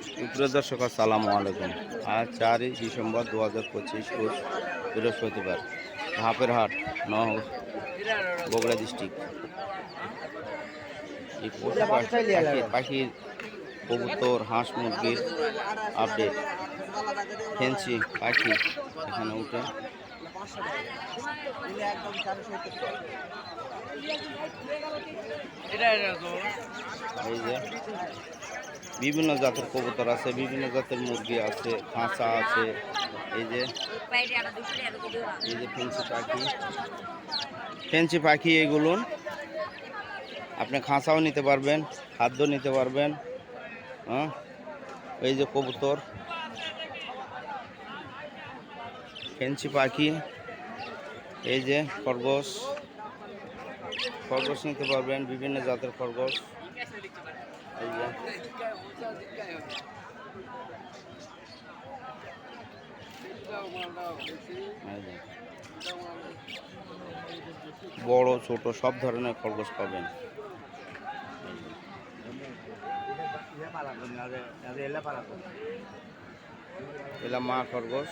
প্রিয় দর্শক আসসালামু আলাইকুম। আজ 4ই ডিসেম্বর 2025 রোজ বৃহস্পতিবার, ধাপের হাট বগুড়া ডিস্ট্রিক্ট। এই পাখির কবুতর, হাঁস মুরগির আপডেট। ফেন্সি পাখি এখানে উঠে এই যে বিভিন্ন জাতের কবুতর আছে, বিভিন্ন জাতের মুরগি আছে, খাঁচা আছে। এই যে ফেন্সি পাখি এগুলো আপনি খাঁচাও নিতে পারবেন, খাদ্য নিতে পারবেন। হ্যাঁ, এই যে কবুতর, ফেন্সি পাখি। এই যে খরগোশ নিতে পারবেন, বিভিন্ন জাতের খরগোশ। এই যে বড় ছোট সব ধরনের খরগোশ পাবেন। এলা মা খরগোশ,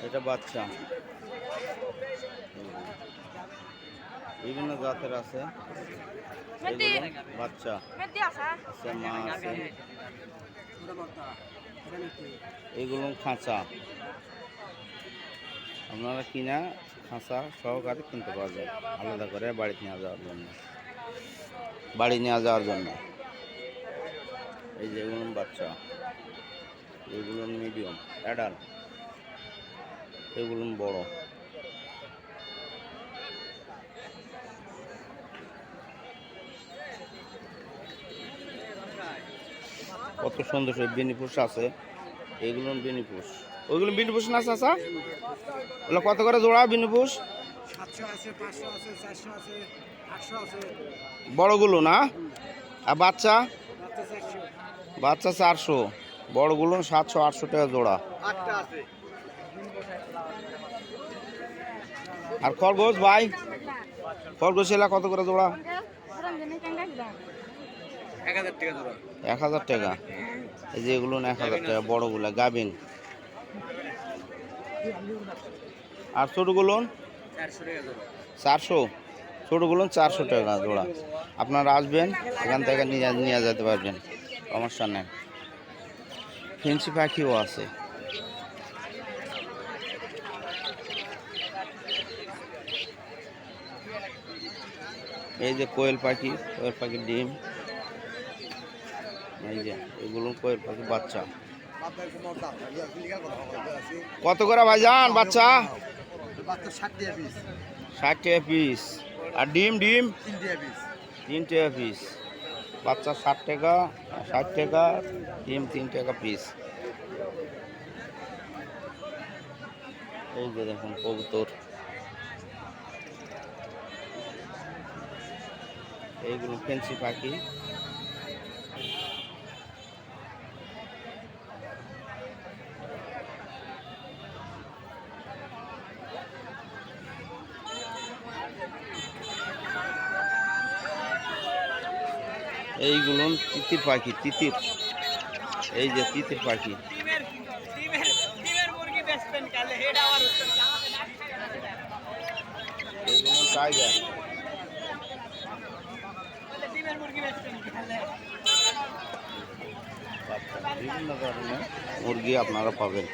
এটা বাচ্চা। বিভিন্ন জাতের আছে, বাচ্চা আছে, মা আছে। এগুলো খাঁচা, আপনারা কিনা খাঁচা সহকারে কিনতে পারবেন, আলাদা করে বাড়ি নিয়ে যাওয়ার জন্য। এই যে এগুলো বাচ্চা, এগুলো মিডিয়াম অ্যাডাল্ট, এগুলো বড়। কত সুন্দর বেনিপুষ আছে, এগুলো বেনিপুষ। ওইগুলো বেনিপুষ না চাচা? ওগুলো কত করে জোড়া বেনিপুষ? বড়গুলো না? আর বাচ্চা? বাচ্চা 400, বড়গুলো 700-800 টাকা জোড়া। আর খরগোশ ভাই, খরগোশ এলা কত করে জোড়া? 1000 টাকা। এই যে এগুলো 1000 টাকা, বড়গুলা গাবিন। আর ছোটগুলো 400, ছোটগুলো 400 টাকা জোড়া। আপনারা আসবেন, এখান থেকে নিয়ে যেতে পারবেন, সমস্যা নেই। ফেন্সি পাখিও আছে। এই যে কোয়েল পাখির ডিম। এই যে এগুলো কোয়েল পাখি বাচ্চা। কত করে ভাইজান বাচ্চা? 60 টাকা পিস। আর ডিম 3 টাকা পিস। বাচ্চা 60 টাকা, ডিম 3 টাকা পিস। এই যে দেখুন কবুতর, এইগুলো ফেন্সি পাখি। এইগুলো তিতির পাখি, এই যে তিতির পাখি। এইগুলো টাইগার। বিভিন্ন ধরনের মুরগি আপনারা পাবেন।